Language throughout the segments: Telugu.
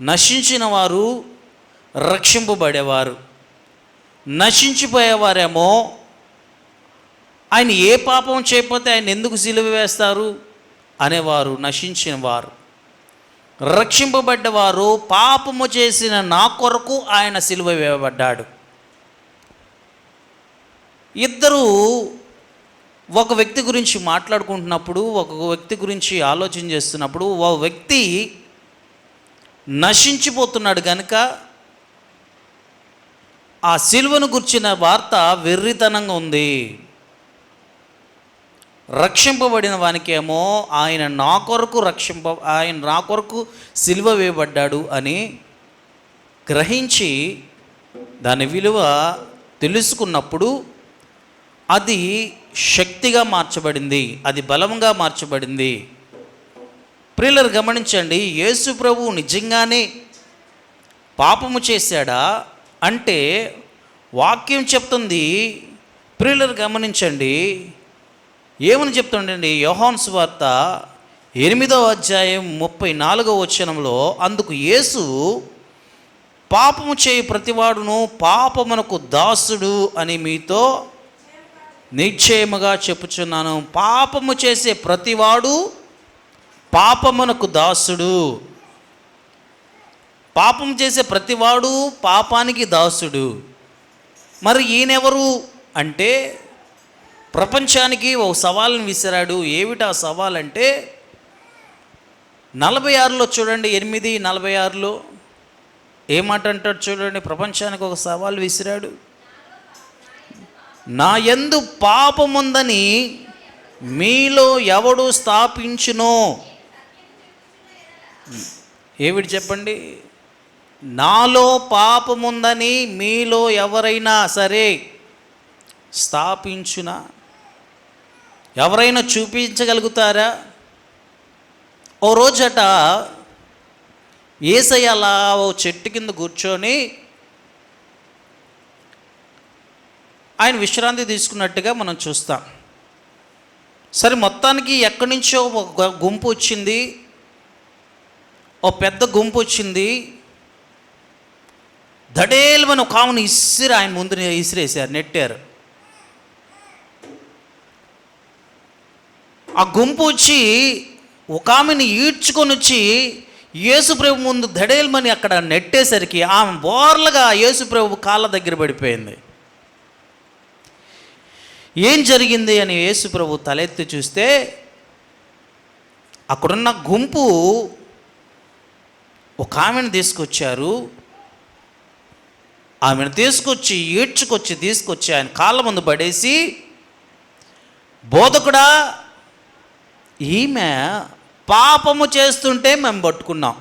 నశించిన వారు రక్షింపబడేవారు, నశించిపోయేవారేమో ఆయన ఏ పాపం చేయకపోతే ఆయన ఎందుకు సిలువ వేస్తారు అనేవారు నశించిన వారు. రక్షింపబడ్డవారు పాపము చేసిన నా కొరకు ఆయన సిలువ వేయబడ్డాడు. ఇద్దరు ఒక వ్యక్తి గురించి మాట్లాడుకుంటున్నప్పుడు, ఒక వ్యక్తి గురించి ఆలోచన చేస్తున్నప్పుడు, ఒక వ్యక్తి నశించిపోతున్నాడు కనుక ఆ సిలువను గుర్చిన వార్త వెర్రితనంగా ఉంది. రక్షింపబడిన వానికేమో ఆయన నా కొరకు సిలువ వేయబడ్డాడు అని గ్రహించి దాని విలువ తెలుసుకున్నప్పుడు అది శక్తిగా మార్చబడింది, అది బలంగా మార్చబడింది. ప్రియులారా గమనించండి, యేసు ప్రభువు నిజంగానే పాపము చేశాడా అంటే వాక్యం చెప్తుంది. ప్రియులారా గమనించండి, ఏమని చెప్తుండండి, యోహాను సువార్త 8వ అధ్యాయం 34వ వచనంలో, అందుకు యేసు పాపము చేయి ప్రతివాడును పాపమునకు దాసుడు అని మీతో నిశ్చయముగా చెప్పుచున్నాను. పాపము చేసే ప్రతివాడు పాపమునకు దాసుడు. పాపం చేసే ప్రతివాడు పాపానికి దాసుడు. మరి ఈయనెవరు అంటే ప్రపంచానికి ఒక సవాల్ని విసిరాడు. ఏమిటి ఆ సవాల్ అంటే 46లో చూడండి, 8:46లో ఏమాట అంటాడు చూడండి, ప్రపంచానికి ఒక సవాల్ విసిరాడు. నా యందు పాపముందని మీలో ఎవడు స్థాపించునో. ఏమిటి చెప్పండి, నాలో పాపముందని మీలో ఎవరైనా సరే స్థాపించునా? ఎవరైనా చూపించగలుగుతారా? ఓ రోజట యేసయ్య అలా ఓ చెట్టు కింద కూర్చొని ఆయన విశ్రాంతి తీసుకున్నట్టుగా మనం చూస్తాం. సరే, మొత్తానికి ఎక్కడి నుంచో ఒక గుంపు వచ్చింది, ఓ పెద్ద గుంపు వచ్చింది. దడేలుమని ఒక ఆమెను ఆయన ముందు ఇసిరేశారు, నెట్టారు. ఆ గుంపు వచ్చి ఒక ఆమెను ఈడ్చుకొని వచ్చి యేసుప్రభు ముందు దడేలుమని అక్కడ నెట్టేసరికి ఆమె బోర్లుగా యేసుప్రభు కాళ్ళ దగ్గర పడిపోయింది. ఏం జరిగింది అని యేసుప్రభు తలెత్తి చూస్తే అక్కడున్న గుంపు ఒక ఆమెను తీసుకొచ్చారు. ఆమెను తీసుకొచ్చి తీసుకొచ్చి ఆయన కాళ్ళ ముందు పడేసి, బోధకుడా, ఈమె పాపము చేస్తుంటే మేము పట్టుకున్నాం,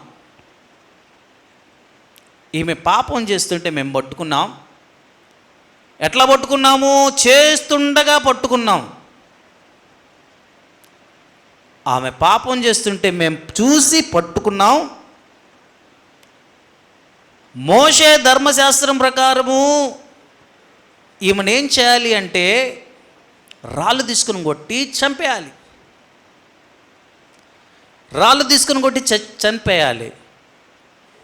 ఈమె పాపం చేస్తుంటే మేము పట్టుకున్నాం. ఎట్లా పట్టుకున్నాము? చేస్తుండగా పట్టుకున్నాం. ఆమె పాపం చేస్తుంటే మేము చూసి పట్టుకున్నాం. మోషే ధర్మశాస్త్రం ప్రకారము ఈమెనేం చేయాలి అంటే రాళ్ళు తీసుకుని కొట్టి చంపేయాలి, రాళ్ళు తీసుకుని కొట్టి చంపేయాలి.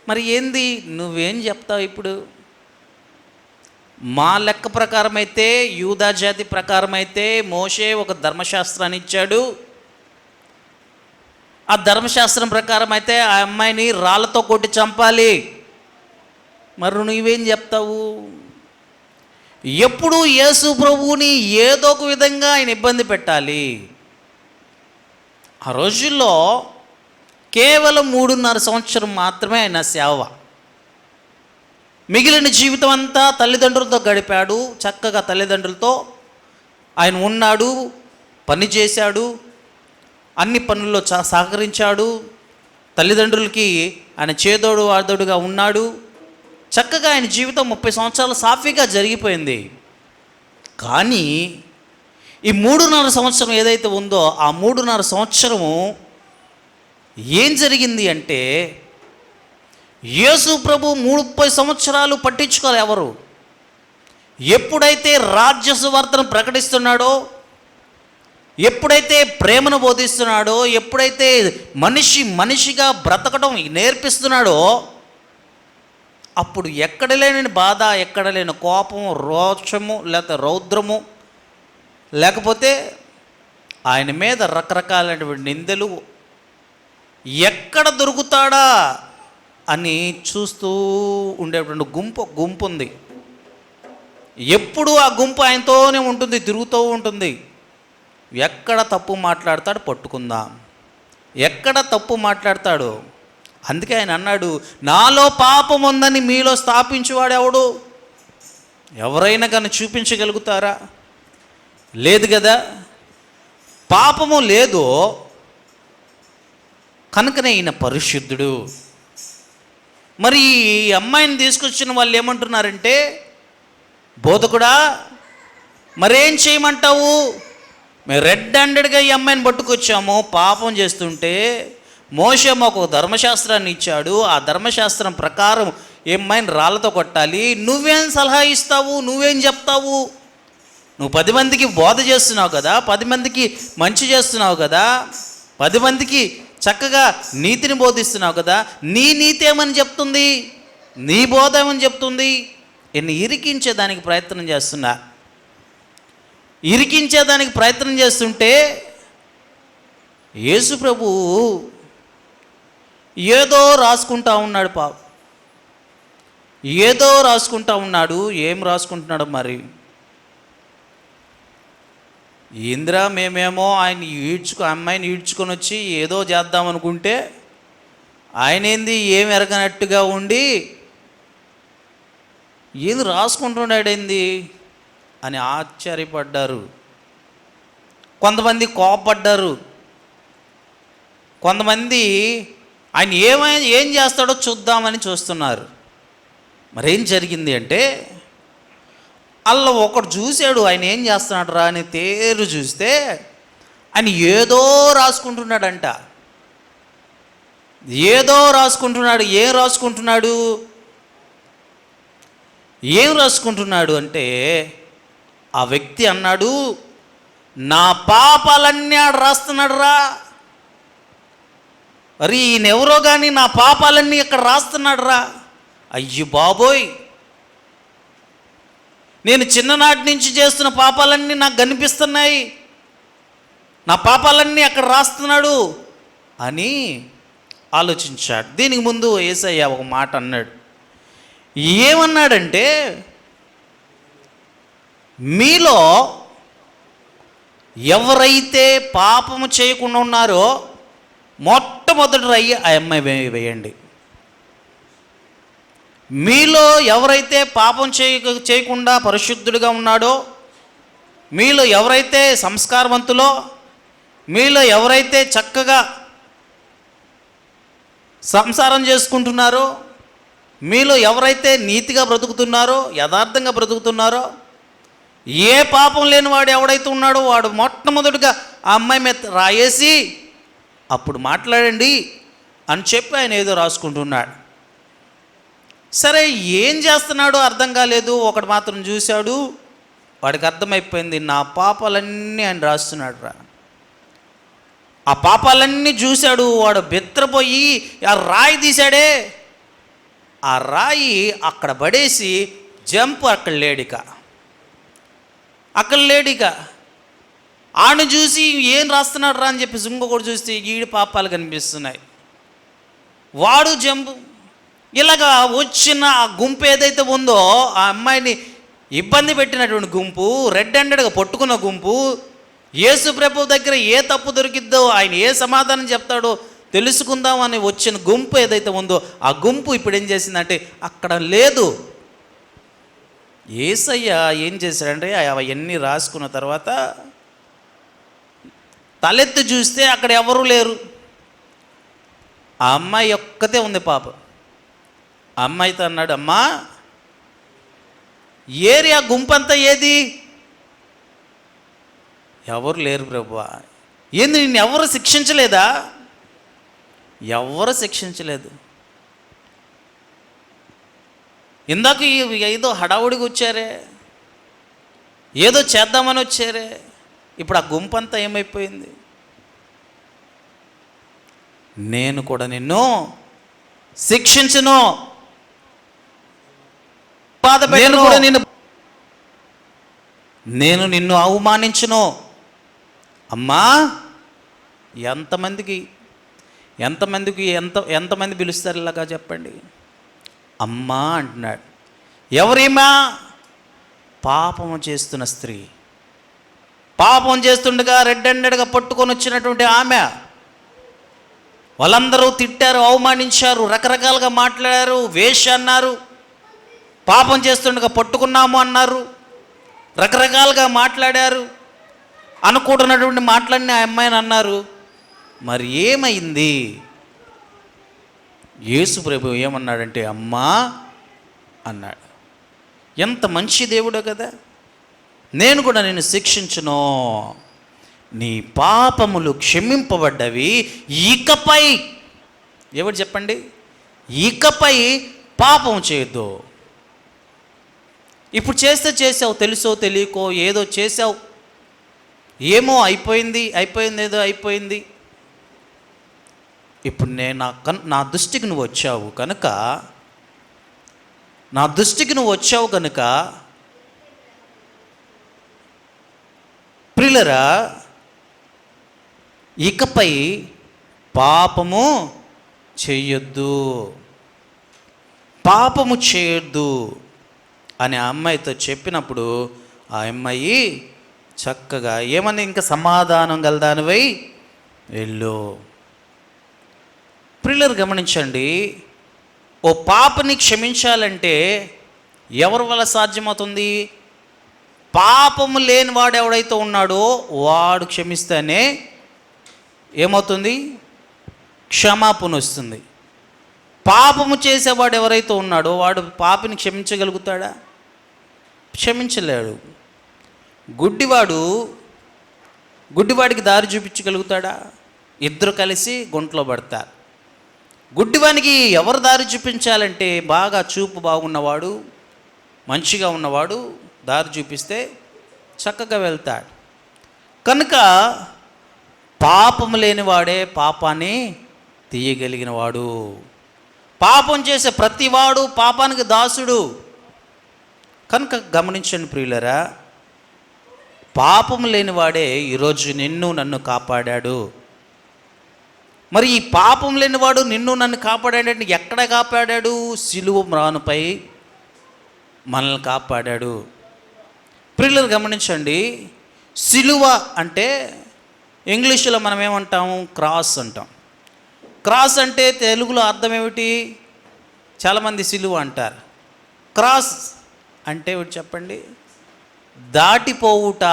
మరి ఏంది, నువ్వేం చెప్తావు ఇప్పుడు? మా లెక్క ప్రకారం అయితే, యూదా జాతి ప్రకారం అయితే మోషే ఒక ధర్మశాస్త్రాన్ని ఇచ్చాడు. ఆ ధర్మశాస్త్రం ప్రకారం అయితే ఆ అమ్మాయిని రాళ్ళతో కొట్టి చంపాలి. మరి నువ్వేం చెప్తావు? ఎప్పుడు యేసు ప్రభువుని ఏదో ఒక విధంగా ఆయన ఇబ్బంది పెట్టాలి. ఆ రోజుల్లో కేవలం 3.5 సంవత్సరం మాత్రమే ఆయన సేవ. మిగిలిన జీవితం అంతా తల్లిదండ్రులతో గడిపాడు. చక్కగా తల్లిదండ్రులతో ఆయన ఉన్నాడు, పని చేశాడు, అన్ని పనుల్లో సహకరించాడు. తల్లిదండ్రులకి ఆయన చేదోడు వాదోడుగా ఉన్నాడు. చక్కగా ఆయన జీవితం 30 సంవత్సరాలు సాఫీగా జరిగిపోయింది. కానీ ఈ 3.5 సంవత్సరం ఏదైతే ఉందో, ఆ 3.5 సంవత్సరము ఏం జరిగింది అంటే, యేసు ప్రభు 30 సంవత్సరాలు పట్టించుకోవాలి ఎవరు. ఎప్పుడైతే రాజ్య సువార్తను ప్రకటిస్తున్నాడో, ఎప్పుడైతే ప్రేమను బోధిస్తున్నాడో, ఎప్పుడైతే మనిషిగా బ్రతకడం నేర్పిస్తున్నాడో, అప్పుడు ఎక్కడ లేని బాధ, ఎక్కడ లేని కోపం, రోషము, లేకపోతే రౌద్రము, లేకపోతే ఆయన మీద రకరకాలైనటువంటి నిందలు ఎక్కడ దొరుకుతాడా అని చూస్తూ ఉండేటువంటి గుంపు ఉంది. ఎప్పుడు ఆ గుంపు ఆయనతోనే ఉంటుంది, తిరుగుతూ ఉంటుంది. ఎక్కడ తప్పు మాట్లాడతాడు పట్టుకుందాం, ఎక్కడ తప్పు మాట్లాడతాడు. అందుకే ఆయన అన్నాడు, నాలో పాపం ఉందని మీలో స్థాపించేవాడు ఎవడు? ఎవరైనా కానీ చూపించగలుగుతారా? లేదు కదా. పాపము లేదు కనుకనే ఈయన పరిశుద్ధుడు. మరి ఈ అమ్మాయిని తీసుకొచ్చిన వాళ్ళు ఏమంటున్నారంటే, బోధకుడా మరేం చేయమంటావు? మేము రెడ్ హ్యాండెడ్గా ఈ అమ్మాయిని పట్టుకొచ్చాము, పాపం చేస్తుంటే మోషే మాకు ధర్మశాస్త్రాన్ని ఇచ్చాడు, ఆ ధర్మశాస్త్రం ప్రకారం ఈ అమ్మాయిని రాళ్ళతో కొట్టాలి. నువ్వేం సలహా ఇస్తావు? నువ్వేం చెప్తావు? నువ్వు 10 మందికి బోధ చేస్తున్నావు కదా, 10 మందికి మంచి చేస్తున్నావు కదా, 10 మందికి చక్కగా నీతిని బోధిస్తున్నావు కదా, నీ నీతి ఏమని చెప్తుంది? నీ బోధ ఏమని చెప్తుంది? ఎన్ని ఇరికించేదానికి ప్రయత్నం చేస్తున్నా. ఇరికించేదానికి ప్రయత్నం చేస్తుంటే యేసు ప్రభు ఏదో రాసుకుంటా ఉన్నాడు. ఏదో రాసుకుంటా ఉన్నాడు. ఏం రాసుకుంటున్నాడు మరి? ఇంద్రా మేమేమో అమ్మాయిని ఈడ్చుకొని వచ్చి ఏదో చేద్దామనుకుంటే ఆయన ఏంది ఏం ఎరగనట్టుగా ఉండి ఏది రాసుకుంటున్నాడేంది అని ఆశ్చర్యపడ్డారు. కొంతమంది కోపపడ్డారు, కొంతమంది ఆయన ఏం చేస్తాడో చూద్దామని చూస్తున్నారు. మరేం జరిగింది అంటే, అలా ఒకడు చూశాడు ఆయన ఏం చేస్తున్నాడు రా అని తేరు చూస్తే ఆయన ఏదో రాసుకుంటున్నాడంట. ఏదో రాసుకుంటున్నాడు. ఏం రాసుకుంటున్నాడు అంటే, ఆ వ్యక్తి అన్నాడు, నా పాపాలన్నీ ఆడు రాస్తున్నాడు రా. మరి ఈయనెవరో కానీ నా పాపాలన్నీ ఇక్కడ రాస్తున్నాడు రా. అయ్యి బాబోయ్, నేను చిన్ననాటి నుంచి చేస్తున్న పాపాలన్నీ నాకు కనిపిస్తున్నాయి, నా పాపాలన్నీ అక్కడ రాస్తున్నాడు అని ఆలోచించాడు. దీనికి ముందు యేసయ్య ఒక మాట అన్నాడు. ఏమన్నాడంటే, మీలో ఎవరైతే పాపము చేయకుండా ఉన్నారో మొట్టమొదటి రయ్యి ఆ అమ్మాయి వేయండి. మీలో ఎవరైతే పాపం చేయకుండా పరిశుద్ధుడిగా ఉన్నాడో, మీలో ఎవరైతే సంస్కారవంతులో, మీలో ఎవరైతే చక్కగా సంసారం చేసుకుంటున్నారో, మీలో ఎవరైతే నీతిగా బ్రతుకుతున్నారో, యథార్థంగా బ్రతుకుతున్నారో, ఏ పాపం లేని వాడు ఎవడైతే ఉన్నాడో వాడు మొట్టమొదటిగా ఆ అమ్మాయి మీద రాయేసి అప్పుడు మాట్లాడండి అని చెప్పి ఆయన ఏదో రాసుకుంటున్నాడు. సరే, ఏం చేస్తున్నాడో అర్థం కాలేదు. ఒకడు మాత్రం చూశాడు, వాడికి అర్థమైపోయింది, నా పాపాలన్నీ ఆయన రాస్తున్నాడు రా. ఆ పాపాలన్నీ చూశాడు. వాడు బెత్తరపోయి ఆ రాయి తీశాడే, ఆ రాయి అక్కడ పడేసి జంప్ అక్కడ లేడిక ఆను చూసి ఏం రాస్తున్నాడు రా అని చెప్పేసి ఇంకొకటి చూస్తే ఈడి పాపాలు కనిపిస్తున్నాయి. వాడు జంపు. ఇలాగా వచ్చిన ఆ గుంపు ఏదైతే ఉందో, ఆ అమ్మాయిని ఇబ్బంది పెట్టినటువంటి గుంపు, రెడ్ హ్యాండెడ్గా పట్టుకున్న గుంపు, యేసు ప్రభు దగ్గర ఏ తప్పు దొరికిద్దో, ఆయన ఏ సమాధానం చెప్తాడో తెలుసుకుందాం అని వచ్చిన గుంపు ఏదైతే ఉందో, ఆ గుంపు ఇప్పుడు ఏం చేసిందంటే అక్కడ లేదు. యేసయ్య ఏం చేశాడంటే అవన్నీ రాసుకున్న తర్వాత తలెత్తి చూస్తే అక్కడ ఎవరూ లేరు. ఆ అమ్మాయి ఒక్కతే ఉంది పాప. ఆ అమ్మాయితో అన్నాడు, అమ్మా ఏరియా గుంపంతా ఏది? ఎవరు లేరు ప్రభువా. ఏంది, నిన్ను ఎవరు శిక్షించలేదా? ఎవరు శిక్షించలేదు. ఇందాక ఏదో హడావుడికి వచ్చారే, ఏదో చేద్దామని వచ్చారే, ఇప్పుడు ఆ గుంపంతా ఏమైపోయింది? నేను కూడా నిన్ను శిక్షించను. బాధ పెట్టను, నేను నిన్ను అవమానించును. అమ్మా, ఎంతమందికి ఎంతమంది పిలుస్తారు ఇలాగా చెప్పండి? అమ్మా అంటున్నాడు. ఎవరేమా? పాపము చేస్తున్న స్త్రీ. పాపం చేస్తుండగా రెడ్ హ్యాండెడ్గా పట్టుకొని వచ్చినటువంటి ఆమె. వాళ్ళందరూ తిట్టారు, అవమానించారు, రకరకాలుగా మాట్లాడారు, వేష అన్నారు, పాపం చేస్తుండగా పట్టుకున్నాము అన్నారు, రకరకాలుగా మాట్లాడారు. అనుకుంటున్నటువంటి మాటలన్నీ ఆ అమ్మాయిని అన్నారు. మరి ఏమైంది? యేసు ప్రభు ఏమన్నాడంటే అమ్మా అన్నాడు. ఎంత మంచి దేవుడో కదా. నేను కూడా నిన్ను శిక్షించును, నీ పాపములు క్షమింపబడ్డవి, ఇకపై ఎవరు చెప్పండి, ఇకపై పాపం చేయొద్దు. ఇప్పుడు చేసావు, తెలుసో తెలియకో ఏదో చేసావు, ఏమో అయిపోయింది ఏదో అయిపోయింది. ఇప్పుడు నేను నా దృష్టికి నువ్వు వచ్చావు కనుక ప్రియులరా, ఇకపై పాపము చేయొద్దు అని ఆ అమ్మాయితో చెప్పినప్పుడు ఆ అమ్మాయి చక్కగా ఏమని, ఇంకా సమాధానం గలదానివై వెళ్ళు. ప్రియులరు గమనించండి, ఓ పాపని క్షమించాలంటే ఎవరి వల్ల సాధ్యమవుతుంది? పాపము లేని వాడు ఎవడైతే ఉన్నాడో వాడు క్షమిస్తేనే ఏమవుతుంది? క్షమాపణ వస్తుంది. పాపము చేసేవాడు ఎవరైతే ఉన్నాడో వాడు పాపిని క్షమించగలుగుతాడా? క్షమించలేడు. గుడ్డివాడికి దారి చూపించగలుగుతాడా? ఇద్దరు కలిసి గుంటలో పడతారు. గుడ్డివానికి ఎవరు దారి చూపించాలంటే బాగా చూపు బాగున్నవాడు, మంచిగా ఉన్నవాడు దారి చూపిస్తే చక్కగా వెళ్తాడు. కనుక పాపము లేనివాడే పాపాన్ని తీయగలిగిన వాడు. పాపం చేసే ప్రతివాడు పాపానికి దాసుడు. కనుక గమనించండి ప్రియులరా, పాపము లేనివాడే ఈరోజు నన్ను కాపాడాడు. మరి ఈ పాపం లేనివాడు నన్ను కాపాడాడంటే ఎక్కడ కాపాడాడు? సిలువ మ్రానుపై మనల్ని కాపాడాడు. ప్రియులు గమనించండి, సిలువ అంటే ఇంగ్లీషులో మనం ఏమంటాము? క్రాస్ అంటాం. క్రాస్ అంటే తెలుగులో అర్థం ఏమిటి? చాలామంది సిలువ అంటారు. క్రాస్ అంటే ఏమిటి చెప్పండి? దాటిపోవుట.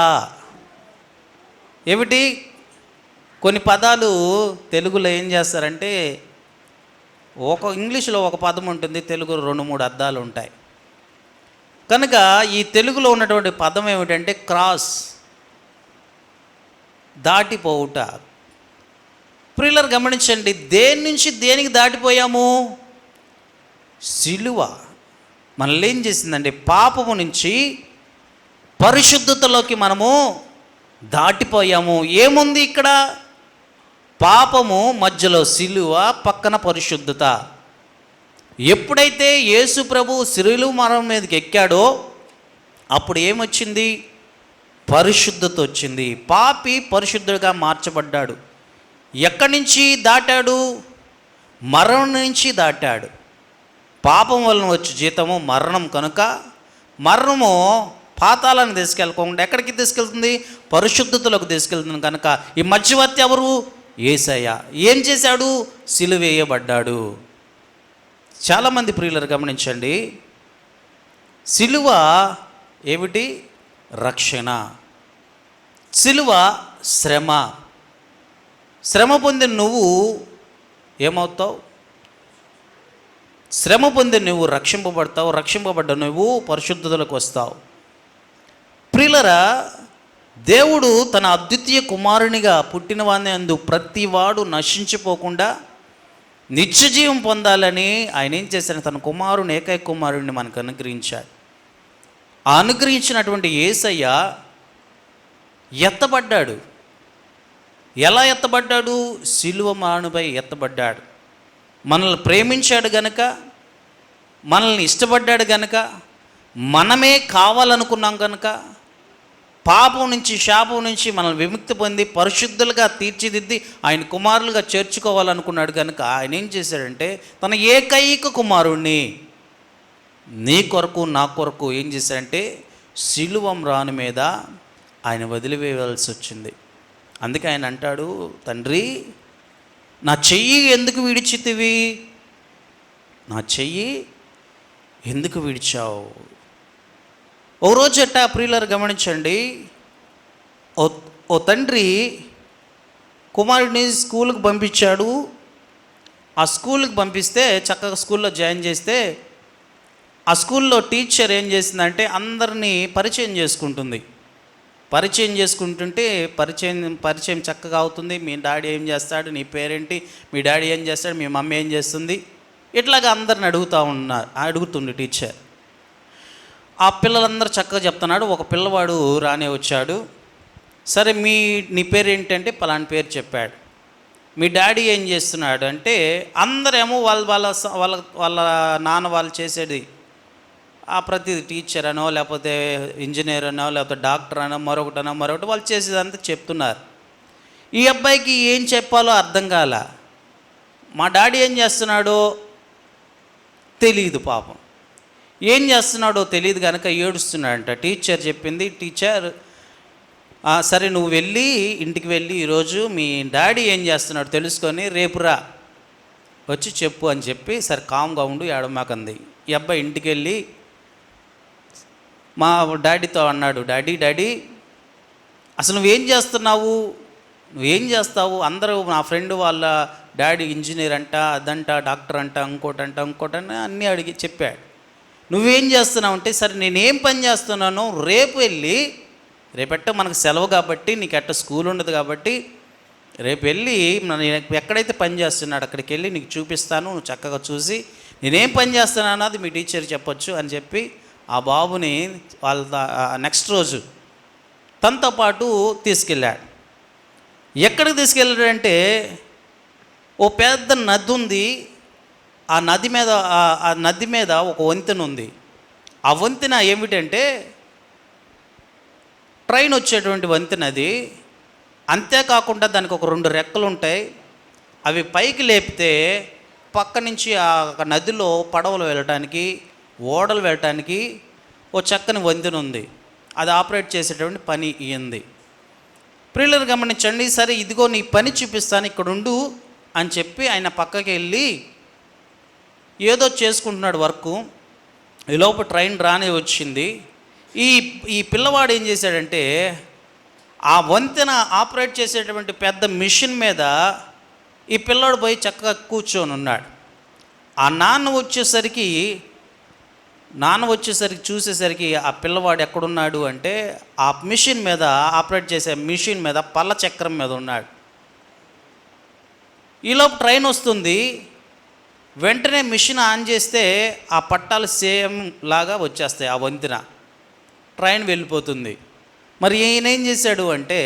ఏమిటి? కొన్ని పదాలు తెలుగులో ఏం చేస్తారంటే, ఇంగ్లీషులో ఒక పదం ఉంటుంది, తెలుగులో 2-3 అర్థాలు ఉంటాయి. కనుక ఈ తెలుగులో ఉన్నటువంటి పదం ఏమిటంటే క్రాస్, దాటిపోవుట. ప్రియులరు గమనించండి, దేని నుంచి దేనికి దాటిపోయాము? సిలువ మనల్ని ఏం చేసిందంటే పాపము నుంచి పరిశుద్ధతలోకి మనము దాటిపోయాము. ఏముంది ఇక్కడ? పాపము మధ్యలో సిలువ, పక్కన పరిశుద్ధత. ఎప్పుడైతే యేసు ప్రభు సిలువ మరణం మీదకి ఎక్కాడో అప్పుడు ఏమొచ్చింది? పరిశుద్ధత వచ్చింది. పాపి పరిశుద్ధుడిగా మార్చబడ్డాడు. ఎక్కడి నుంచి దాటాడు? మరణం నుంచి దాటాడు. పాపం వలన వచ్చే జీతము మరణం కనుక మరణము పాతాలను తీసుకెళ్ళకుండా ఎక్కడికి తీసుకెళ్తుంది? పరిశుద్ధతలోకి తీసుకెళ్తుంది. కనుక ఈ మధ్యవర్తి ఎవరు? యేసయ్య. ఏం చేశాడు? సిలువ వేయబడ్డాడు. చాలామంది ప్రియులను గమనించండి, సిలువ ఏమిటి? రక్షణ. సిలువ శ్రమ. శ్రమ పొందిన నువ్వు ఏమవుతావు? శ్రమ పొంది నువ్వు రక్షింపబడతావు. రక్షింపబడ్డ నువ్వు పరిశుద్ధతలకు వస్తావు. ప్రియులరా, దేవుడు తన అద్వితీయ కుమారునిగా పుట్టిన వాని అందు ప్రతివాడు నశించిపోకుండా నిత్యజీవం పొందాలని ఆయన ఏం చేశాడు? తన కుమారుని, ఏకైక కుమారుడిని మనకు అనుగ్రహించాడు. ఆ అనుగ్రహించినటువంటి యేసయ్య ఎత్తబడ్డాడు. ఎలా ఎత్తబడ్డాడు? సిలువ మరణంపై ఎత్తబడ్డాడు. మనల్ని ప్రేమించాడు గనుక, మనల్ని ఇష్టపడ్డాడు గనుక, మనమే కావాలనుకున్నాం కనుక పాపం నుంచి శాపం నుంచి మనల్ని విముక్తి పొంది పరిశుద్ధులుగా తీర్చిదిద్ది ఆయన కుమారులుగా చేర్చుకోవాలనుకున్నాడు కనుక ఆయన ఏం చేశాడంటే తన ఏకైక కుమారుణ్ణి నీ కొరకు నా కొరకు ఏం చేశాడంటే సిలువ మ్రాను మీద ఆయన వదిలివేయవలసి వచ్చింది. అందుకే ఆయన అంటాడు, తండ్రి నా చెయ్యి ఎందుకు విడిచితివి, నా చెయ్యి ఎందుకు విడిచావు. ఓ రోజు అట్టా ప్రియులారు గమనించండి, ఓ తండ్రి కుమారుడిని స్కూల్కి పంపించాడు. ఆ స్కూల్కి పంపిస్తే చక్కగా స్కూల్లో జాయిన్ చేస్తే ఆ స్కూల్లో టీచర్ ఏం చేసిందంటే అందరినీ పరిచయం చేసుకుంటుంది. పరిచయం చేసుకుంటుంటే పరిచయం చక్కగా అవుతుంది. మీ డాడీ ఏం చేస్తాడు, నీ పేరేంటి, మీ డాడీ ఏం చేస్తాడు, మీ మమ్మీ ఏం చేస్తుంది, ఇట్లాగా అందరిని అడుగుతుంది టీచర్. ఆ పిల్లలందరూ చక్కగా చెప్తున్నాడు. ఒక పిల్లవాడు రానే వచ్చాడు. సరే నీ పేరు ఏంటంటే పలానా పేరు చెప్పాడు. మీ డాడీ ఏం చేస్తున్నాడు అంటే అందరేమో వాళ్ళ నాన్న వాళ్ళు చేసేది ప్రతి టీచర్ అనో లేకపోతే ఇంజనీర్ అనో లేకపోతే డాక్టర్ అనో మరొకటి వాళ్ళు చేసేదంతా చెప్తున్నారు. ఈ అబ్బాయికి ఏం చెప్పాలో అర్థం కాల. మా డాడీ ఏం చేస్తున్నాడో తెలియదు, పాపం ఏం చేస్తున్నాడో తెలియదు కనుక ఏడుస్తున్నాడంట. టీచర్ చెప్పింది, టీచర్ సరే నువ్వు ఇంటికి వెళ్ళి ఈరోజు మీ డాడీ ఏం చేస్తున్నాడో తెలుసుకొని రేపు రా వచ్చి చెప్పు అని చెప్పి, సరే కామ్గా ఉండు ఏడమాకంది. ఈ అబ్బాయి ఇంటికి వెళ్ళి మా డాడీతో అన్నాడు, డాడీ అసలు నువ్వేం చేస్తావు, అందరూ నా ఫ్రెండ్ వాళ్ళ డాడీ ఇంజనీర్ అంట, అదంట, డాక్టర్ అంట, ఇంకోటంట అన్నీ అడిగి చెప్పాడు. నువ్వేం చేస్తున్నావు అంటే, సరే నేనేం పని చేస్తున్నానో రేపెట్ట మనకు సెలవు కాబట్టి, నీకు ఎట్ట స్కూల్ ఉండదు కాబట్టి రేపు వెళ్ళి ఎక్కడైతే పని చేస్తున్నాడు అక్కడికి వెళ్ళి నీకు చూపిస్తాను, నువ్వు చక్కగా చూసి నేనేం పని చేస్తున్నానో అది మీ టీచర్ చెప్పొచ్చు అని చెప్పి ఆ బాబుని వాళ్ళ నెక్స్ట్ రోజు తనతో పాటు తీసుకెళ్ళాడు. ఎక్కడికి తీసుకెళ్ళాడంటే ఓ పెద్ద నది ఉంది. ఆ నది మీద ఒక వంతెన ఉంది. ఆ వంతెన ఏమిటంటే ట్రైన్ వచ్చేటువంటి వంతెన అది. అంతేకాకుండా దానికి ఒక 2 రెక్కలు ఉంటాయి. అవి పైకి లేపితే పక్క నుంచి ఆ నదిలో పడవలు వెళ్ళటానికి, ఓడలు వెళ్ళటానికి ఓ చక్కని వంతెన ఉంది. అది ఆపరేట్ చేసేటువంటి పని ఇయ్యింది. ప్రియులను గమనించండి. సరే ఇదిగో నీ పని చూపిస్తాను, ఇక్కడ ఉండు అని చెప్పి ఆయన పక్కకి వెళ్ళి ఏదో చేసుకుంటున్నాడు వర్క్. ఈలోపు ట్రైన్ రానే వచ్చింది. ఈ పిల్లవాడు ఏం చేశాడంటే ఆ వంతెన ఆపరేట్ చేసేటువంటి పెద్ద మిషన్ మీద ఈ పిల్లాడు పోయి చక్కగా కూర్చొని ఉన్నాడు. ఆ నాన్న వచ్చేసరికి చూసేసరికి ఆ పిల్లవాడు ఎక్కడున్నాడు అంటే ఆ మిషన్ మీద, ఆపరేట్ చేసే మిషన్ మీద పల్ల చక్రం మీద ఉన్నాడు. ఈలోపు ట్రైన్ వస్తుంది. వెంటనే మిషన్ ఆన్ చేస్తే ఆ పట్టాలు సేమ్ లాగా వచ్చేస్తాయి. ఆ వంతెన ట్రైన్ వెళ్ళిపోతుంది. మరి ఈయన ఏం చేశాడు అంటే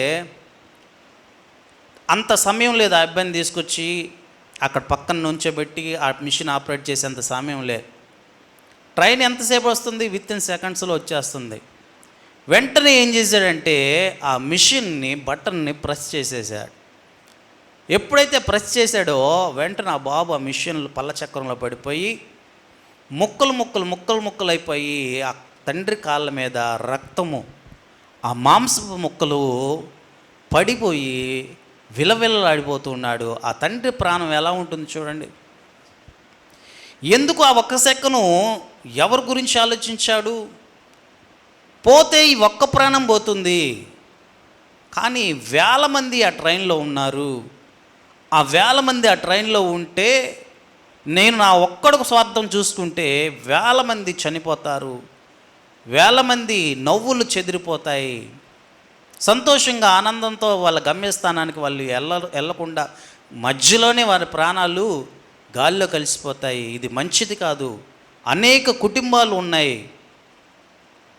అంత సమయం లేదు. ఆ అబ్బాయిని తీసుకొచ్చి అక్కడ పక్కన నుంచోబెట్టి ఆ మిషన్ ఆపరేట్ చేసేంత సమయం లేదు. ట్రైన్ ఎంతసేపు వస్తుంది, విత్ ఇన్ సెకండ్స్లో వచ్చేస్తుంది. వెంటనే ఏం చేశాడంటే ఆ మిషన్ని బటన్ని ప్రెస్ చేసేసాడు. ఎప్పుడైతే ప్రెస్ చేశాడో వెంటనే ఆ బాబు ఆ మిషన్ పల్లచక్రంలో పడిపోయి ముక్కలు అయిపోయి ఆ తండ్రి కాళ్ళ మీద రక్తము, ఆ మాంసపు ముక్కలు పడిపోయి విలవిలలాడిపోతూ ఉన్నాడు. ఆ తండ్రి ప్రాణం ఎలా ఉంటుంది చూడండి. ఎందుకు ఆ ఒక్క సెకను ఎవరి గురించి ఆలోచించాడు? పోతే ఈ ఒక్క ప్రాణం పోతుంది, కానీ 1000 మంది ఆ ట్రైన్లో ఉన్నారు. ఆ 1000 మంది ఆ ట్రైన్లో ఉంటే నేను నా ఒక్కడికి స్వార్థం చూసుకుంటే 1000 మంది చనిపోతారు, 1000 మంది నవ్వులు చెదిరిపోతాయి. సంతోషంగా ఆనందంతో వాళ్ళ గమ్యస్థానానికి వాళ్ళు వెళ్ళకుండా మధ్యలోనే వారి ప్రాణాలు గాల్లో కలిసిపోతాయి. ఇది మంచిది కాదు. అనేక కుటుంబాలు ఉన్నాయి.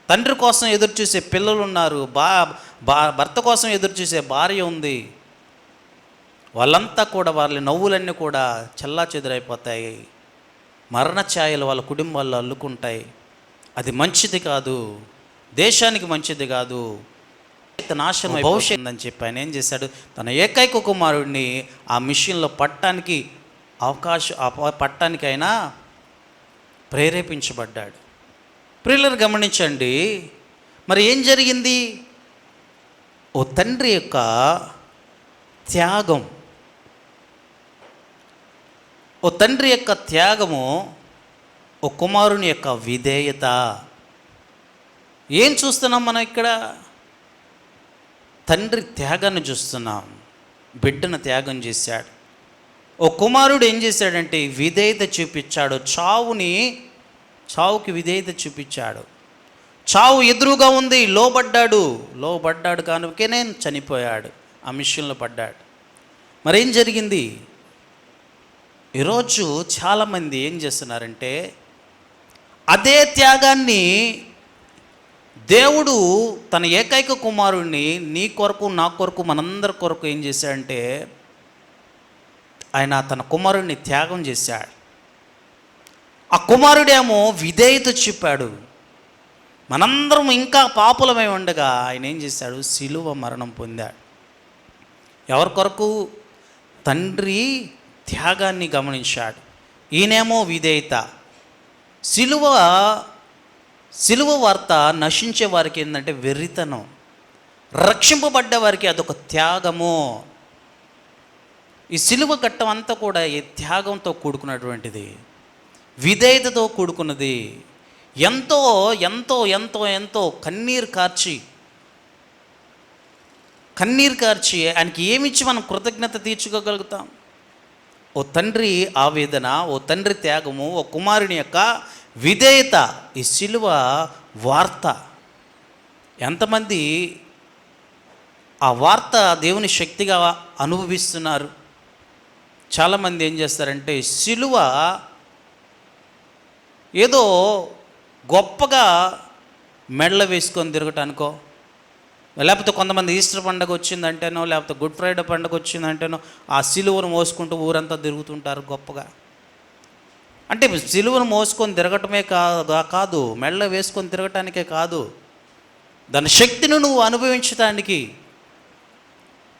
తండ్రి కోసం ఎదురు చూసే పిల్లలు ఉన్నారు. భర్త కోసం ఎదురు చూసే భార్య ఉంది. వాళ్ళంతా కూడా వాళ్ళ నవ్వులన్నీ కూడా చెల్లాచెదురైపోతాయి. మరణ ఛాయలు వాళ్ళ కుటుంబాల్లో అల్లుకుంటాయి. అది మంచిది కాదు, దేశానికి మంచిది కాదు, నాశనం భవిష్యత్ అని చెప్పి ఆయన ఏం చేశాడు, తన ఏకైక కుమారుడిని ఆ మిషన్లో పట్టడానికి పట్టడానికి ఆయన ప్రేరేపించబడ్డాడు. ప్రియులను గమనించండి, మరి ఏం జరిగింది? ఓ తండ్రి యొక్క త్యాగం, ఓ తండ్రి యొక్క త్యాగము, ఓ కుమారుని యొక్క విధేయత. ఏం చూస్తున్నాం మనం ఇక్కడ? తండ్రి త్యాగాన్ని చూస్తున్నాం. బిడ్డను త్యాగం చేశాడు. ఓ కుమారుడు ఏం చేశాడంటే విధేయత చూపించాడు. చావుకి విధేయత చూపించాడు. చావు ఎదురుగా ఉంది, లోబడ్డాడు కనుకనే చనిపోయాడు, ఆ మిషన్లో పడ్డాడు. మరేం జరిగింది? ఈరోజు చాలామంది ఏం చేస్తున్నారంటే అదే త్యాగాన్ని దేవుడు తన ఏకైక కుమారుడిని నీ కొరకు నా కొరకు మనందరి కొరకు ఏం చేశాడంటే ఆయన తన కుమారుడిని త్యాగం చేశాడు. ఆ కుమారుడేమో విధేయత చెప్పాడు. మనందరం ఇంకా పాపులమై ఉండగా ఆయన ఏం చేశాడు? సిలువ మరణం పొందాడు. ఎవరి కొరకు? తండ్రి త్యాగాన్ని గమనించాడు. ఈయనేమో విధేయత. సిలువ వార్త నశించే వారికి ఏంటంటే వెర్రితనం, రక్షింపబడ్డ వారికి అదొక త్యాగము. ఈ సిలువ ఘట్టం అంతా కూడా ఈ త్యాగంతో కూడుకున్నటువంటిది, విధేయతతో కూడుకున్నది. ఎంతో ఎంతో ఎంతో ఎంతో కన్నీరు కార్చి ఆయనకి ఏమిచ్చి మనం కృతజ్ఞత తీర్చుకోగలుగుతాం? ఓ తండ్రి ఆవేదన, ఓ తండ్రి త్యాగము, ఓ కుమారుని యొక్క విధేయత. ఈ సిలువ వార్త ఎంతమంది ఆ వార్త దేవుని శక్తిగా అనుభవిస్తున్నారు? చాలామంది ఏం చేస్తారంటే సిలువ ఏదో గొప్పగా మెడలో వేసుకొని తిరగటానికో, లేకపోతే కొంతమంది ఈస్టర్ పండుగ వచ్చిందంటేనో, లేకపోతే గుడ్ ఫ్రైడే పండుగ వచ్చిందంటేనో ఆ సిలువను మోసుకుంటూ ఊరంతా తిరుగుతుంటారు గొప్పగా. అంటే సిలువను మోసుకొని తిరగటమే కాదు, మెడలో వేసుకొని తిరగటానికే కాదు, దాని శక్తిని నువ్వు అనుభవించటానికి.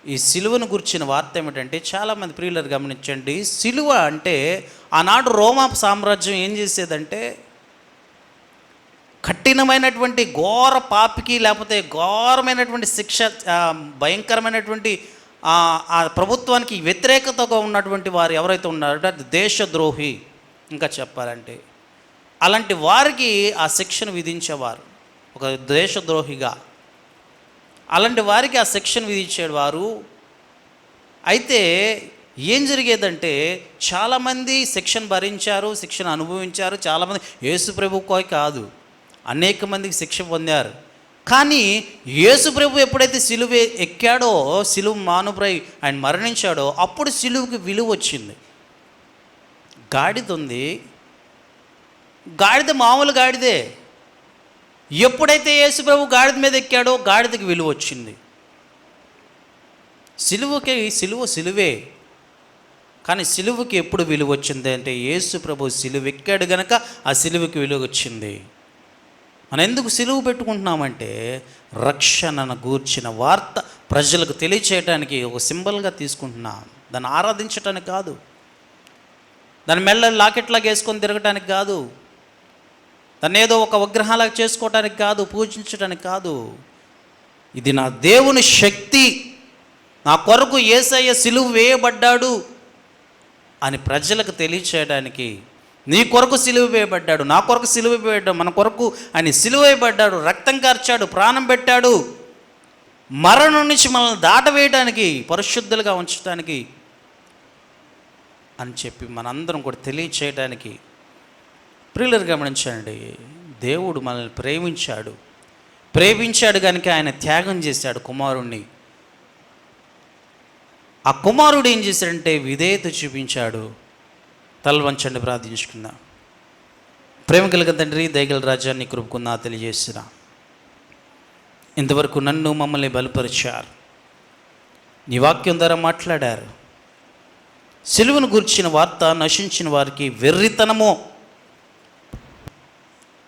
ఈ సిలువను గురించిన వార్త ఏమిటంటే, చాలామంది ప్రియులను గమనించండి, సిలువ అంటే ఆనాడు రోమా సామ్రాజ్యం ఏం చేసేదంటే కఠినమైనటువంటి ఘోర పాపికి, లేకపోతే ఘోరమైనటువంటి శిక్ష, భయంకరమైనటువంటి ఆ ప్రభుత్వానికి వ్యతిరేకతగా ఉన్నటువంటి వారు ఎవరైతే ఉన్నారో అది దేశద్రోహి. ఇంకా చెప్పాలంటే అలాంటి వారికి ఆ శిక్షను విధించేవారు, ఒక దేశద్రోహిగా అలాంటి వారికి ఆ శిక్షను విధించేవారు. అయితే ఏం జరిగేదంటే చాలామంది శిక్షను భరించారు, శిక్షను అనుభవించారు. చాలామంది యేసు ప్రభువుకి కాదు, అనేక మందికి శిక్ష పొందారు. కానీ యేసు ప్రభు ఎప్పుడైతే సిలువ ఎక్కాడో, సిలువ మానుప్రై ఆయన మరణించాడో, అప్పుడు సిలువకి విలువ వచ్చింది. గాడిద ఉంది, గాడిద మామూలు గాడిదే. ఎప్పుడైతే యేసు ప్రభు గాడిద మీద ఎక్కాడో గాడిదకి విలువ వచ్చింది. సిలువే, కానీ సిలువకి ఎప్పుడు విలువ వచ్చింది అంటే యేసు ప్రభు సిలువ ఎక్కాడు గనక ఆ సిలువకి విలువ వచ్చింది. మనం ఎందుకు సిలువ పెట్టుకుంటున్నామంటే రక్షణను గూర్చిన వార్త ప్రజలకు తెలియచేయడానికి ఒక సింబల్గా తీసుకుంటున్నాం. దాన్ని ఆరాధించటానికి కాదు, దాని మెల్ల లాకెట్లాగా వేసుకొని తిరగటానికి కాదు, దాన్ని ఏదో ఒక విగ్రహాలాగా చేసుకోవటానికి కాదు, పూజించడానికి కాదు. ఇది నా దేవుని శక్తి, నా కొరకు యేసయ్య సిలువ వేయబడ్డాడు అని ప్రజలకు తెలియచేయడానికి. నీ కొరకు సిలువ వేయబడ్డాడు, నా కొరకు సిలువ వేయబడ్డాడు, మన కొరకు ఆయన సిలువ వేయబడ్డాడు, రక్తం కార్చాడు, ప్రాణం పెట్టాడు, మరణం నుంచి మనల్ని దాటవేయడానికి, పరిశుద్ధులుగా ఉంచడానికి అని చెప్పి మనందరం కూడా తెలియచేయడానికి. ప్రియులను గమనించండి, దేవుడు మనల్ని ప్రేమించాడు కనుక ఆయన త్యాగం చేశాడు కుమారుణ్ణి. ఆ కుమారుడు ఏం చేశాడంటే విధేయత చూపించాడు. తలవంచండి, ప్రార్థించుకుందాం. ప్రేమ కలిగిన తండ్రి, దయగల రాజ్యాన్ని కృపకున్నా తెలియజేస్తున్నా. ఇంతవరకు నన్ను మమ్మల్ని బలపరిచారు, నీ వాక్యం ద్వారా మాట్లాడారు. సిలువను గురించిన వార్త నశించిన వారికి వెర్రితనము,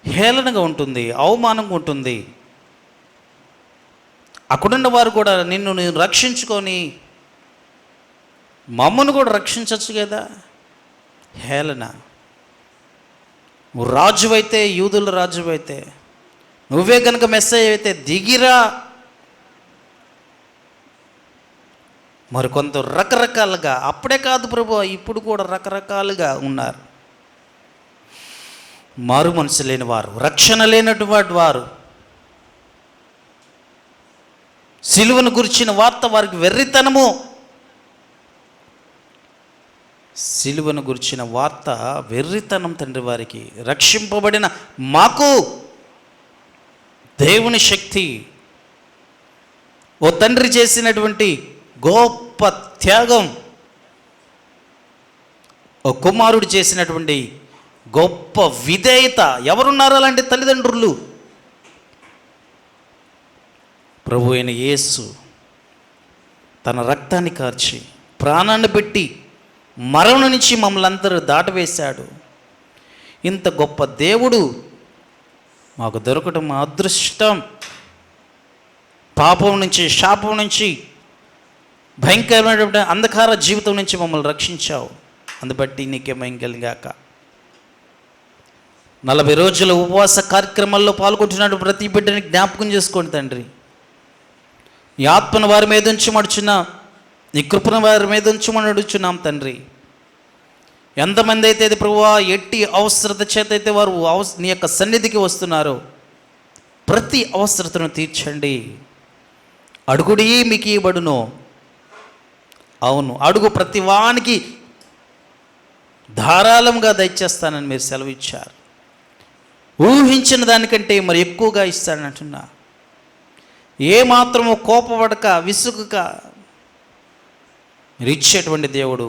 హేళనగా ఉంటుంది, అవమానంగా ఉంటుంది. అక్కడున్న వారు కూడా నేను రక్షించుకొని మమ్మను కూడా రక్షించవచ్చు కదా. హేళన. నువ్వు రాజువైతే, యూదుల రాజువైతే, నువ్వే కనుక మెస్సయ్య అయితే దిగిరా. మరికొంత రకరకాలుగా, అప్పుడే కాదు ప్రభు, ఇప్పుడు కూడా రకరకాలుగా ఉన్నారు. మారు మనసు లేని వారు, రక్షణ లేనటువంటి వారు, సిలువను గురించిన వార్త వారికి వెర్రితనము. సిలువను గురించిన వార్త వెర్రితనం తండ్రి వారికి. రక్షింపబడిన మాకు దేవుని శక్తి, ఓ తండ్రి చేసినటువంటి గొప్ప త్యాగం, ఓ కుమారుడు చేసినటువంటి గొప్ప విధేయత. ఎవరున్నారు అలాంటి తల్లిదండ్రులు? ప్రభు అయిన యేసు తన రక్తాన్ని కార్చి, ప్రాణాన్ని పెట్టి, మరణం నుంచి మమ్మల్ని అందరూ దాటవేశాడు. ఇంత గొప్ప దేవుడు మాకు దొరకటం మా అదృష్టం. పాపం నుంచి, శాపం నుంచి, భయంకరమైనటువంటి అంధకార జీవితం నుంచి మమ్మల్ని రక్షించావు. అందుబట్టి నీకే మహిమ కలుగాక. 40 రోజుల ఉపవాస కార్యక్రమాల్లో పాల్గొంటున్నాడు ప్రతి బిడ్డని జ్ఞాపకం చేసుకోండి తండ్రి. నీ ఆత్మను వారి మీద ఉంచమడుచున్న, నీ కృపను వారి మీద ఉంచమని అడుగుచున్నాం తండ్రి. ఎంతమంది అయితే అది ప్రభువా ఎట్టి అవసరత చేత అయితే వారు నీ యొక్క సన్నిధికి వస్తున్నారో ప్రతి అవసరతను తీర్చండి. అడుగుడి మీకు ఇవ్వబడును. అవును, అడుగు ప్రతి వానికి ధారాళంగా దయచేస్తానని మీరు సెలవు ఇచ్చారు. ఊహించిన దానికంటే మరి ఎక్కువగా ఇస్తానని అంటున్నా. ఏమాత్రము కోపపడక, విసుగుక మీరు ఇచ్చేటువంటి దేవుడు,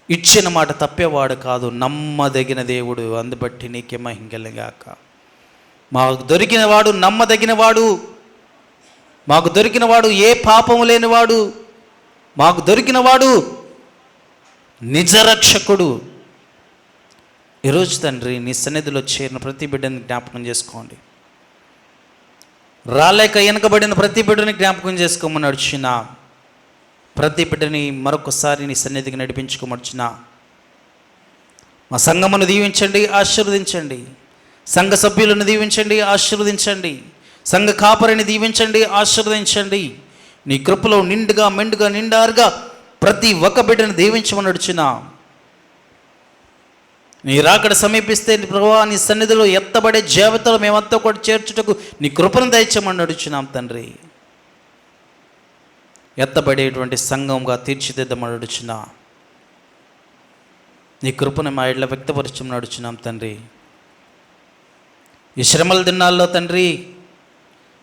ఇచ్చిన మాట తప్పేవాడు కాదు, నమ్మదగిన దేవుడు. అందుబట్టి నీకే మహిమ కలుగాక. మాకు దొరికినవాడు నమ్మదగినవాడు, మాకు దొరికినవాడు ఏ పాపము లేనివాడు, మాకు దొరికినవాడు నిజరక్షకుడు. ఈరోజు తండ్రి నీ సన్నిధిలో చేరిన ప్రతి బిడ్డని జ్ఞాపకం చేసుకోండి. రాలేక వెనకబడిన ప్రతి బిడ్డని జ్ఞాపకం చేసుకోమని నడిచిన ప్రతి బిడ్డని మరొకసారి నీ సన్నిధికి నడిపించుకోమర్చిన. మా సంఘమును దీవించండి, ఆశీర్వదించండి. సంఘ సభ్యులను దీవించండి, ఆశీర్వదించండి. సంఘ కాపరిని దీవించండి, ఆశీర్వదించండి. నీ కృపలో నిండుగా మెండుగా నిండారుగా ప్రతి ఒక్క బిడ్డను దీవించమని నడిచిన. నీ రాకడ సమీపిస్తే ప్రభువా నీ సన్నిధిలో ఎత్తబడే జాబితాలో మేమంతా కూడా చేర్చుటకు నీ కృపను దయచేయమని నడుచున్నాం తండ్రి. ఎత్తబడేటువంటి సంఘంగా తీర్చిదిద్దమని నడుచున్నా. నీ కృపను మా ఇళ్ళ వ్యక్తపరచమని నడుచున్నాం తండ్రి. ఈ శ్రమల దినాల్లో తండ్రి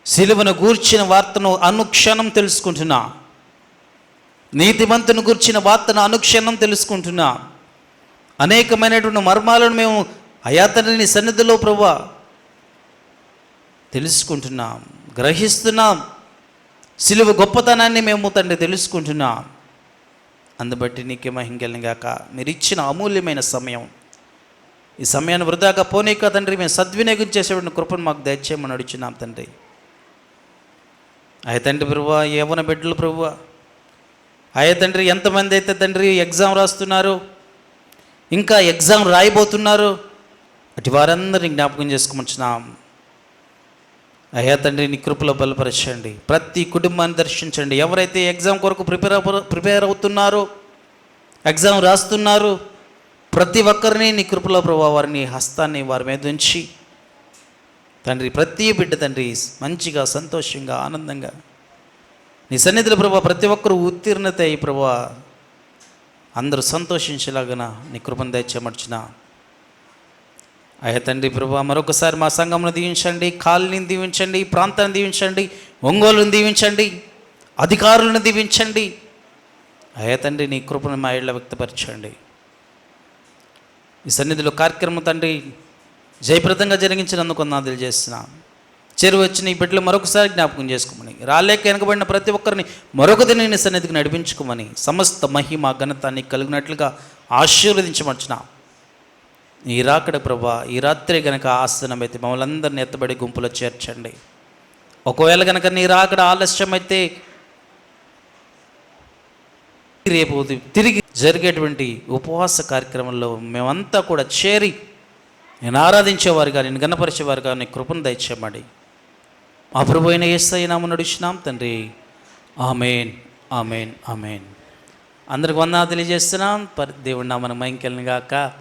సిలువను గూర్చిన వార్తను అనుక్షణం తెలుసుకుంటున్నా. నీతిమంతుని గూర్చిన వార్తను అనుక్షణం తెలుసుకుంటున్నా. అనేకమైనటువంటి మర్మాలను మేము అయా తండ్రి నీ సన్నిధిలో ప్రభువా తెలుసుకుంటున్నాం, గ్రహిస్తున్నాం. సిలువ గొప్పతనాన్ని మేము తండ్రి తెలుసుకుంటున్నాం. అందుబట్టి నీకే మహిమ కలుగాక. మీరు ఇచ్చిన అమూల్యమైన సమయం, ఈ సమయాన్ని వృధాగా పోనీక తండ్రి మేము సద్వినియోగం చేసేటువంటి కృపను మాకు దయచేయమని అడుగుచున్నాం తండ్రి. అయ్య తండ్రి ప్రభువా, యవ్వన బిడ్డలు ప్రభువా, అయ్య తండ్రి ఎంతమంది అయితే తండ్రి ఎగ్జామ్ రాస్తున్నారు, ఇంకా ఎగ్జామ్ రాయబోతున్నారు, అటు వారందరినీ జ్ఞాపకం చేసుకోమన్నాం. అయ్యా తండ్రి నీ కృపలో బలపరచండి. ప్రతి కుటుంబాన్ని దర్శించండి. ఎవరైతే ఎగ్జామ్ కొరకు ప్రిపేర్ అవుతున్నారో, ఎగ్జామ్ రాస్తున్నారు, ప్రతి ఒక్కరిని నీ కృపలో ప్రభావ వారిని హస్తాన్ని వారి మీద ఉంచి తండ్రి ప్రతి బిడ్డ తండ్రి మంచిగా సంతోషంగా ఆనందంగా నీ సన్నిధిలో ప్రభావ ప్రతి ఒక్కరు ఉత్తీర్ణత అయ్యి ప్రభావ అందరూ సంతోషించేలాగన నీ కృపను దయచేయమర్చిన. అయ్యా తండ్రి ప్రభా మరొకసారి మా సంఘంను దీవించండి, కాలనీని దీవించండి, ప్రాంతాన్ని దీవించండి, ఒంగోలును దీవించండి, అధికారులను దీవించండి. అయ్యా తండ్రి నీ కృపను మా ఇళ్ళ వ్యక్తపరచండి. ఈ సన్నిధిలో కార్యక్రమం తండ్రి జయప్రదంగా జరిగించినందుకు వందనాలు చేస్తున్నాం. చెరువు వచ్చిన ఈ బిడ్డలు మరొకసారి జ్ఞాపకం చేసుకోమని, రాలేక వెనకబడిన ప్రతి ఒక్కరిని మరొకదిని నీ సన్నిధికి నడిపించుకోమని, సమస్త మహిమ ఘనత నీకు కలిగినట్లుగా ఆశీర్వదించమర్చిన. ఈ రాకడ ప్రభా ఈ రాత్రి గనక ఆసనమైతే మమ్మల్ని అందరిని ఎత్తబడి గుంపులో చేర్చండి. ఒకవేళ కనుక నీ రాకడ ఆలస్యమైతే రేపు తిరిగి జరిగేటువంటి ఉపవాస కార్యక్రమంలో మేమంతా కూడా చేరి నేను ఆరాధించేవారుగా, నేను గణపరిచేవారుగా నీ కృపను దయచేయమడి. మా ప్రభు అయిన యేసయ్య నామమున నడుచున్నాం తండ్రి. ఆమేన్, ఆమేన్, ఆమేన్. అందరికి వందనాలు తెలియజేస్తున్నాం. దేవుడి నామమున మహిమ గాక.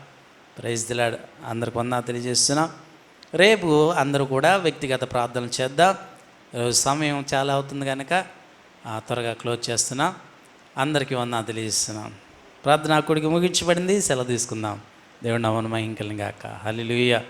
Praise the Lord. అందరికి వందనాలు తెలియజేస్తున్నాం. రేపు అందరూ కూడా వ్యక్తిగత ప్రార్థనలు చేద్దాం. ఈరోజు సమయం చాలా అవుతుంది కనుక త్వరగా క్లోజ్ చేస్తున్నాం. అందరికీ వందనాలు తెలియజేస్తున్నాం. ప్రార్థన కూడికి ముగించబడింది. సెలవు తీసుకుందాం. దేవుడి నామమున మహిమ గాక. హల్లెలూయా.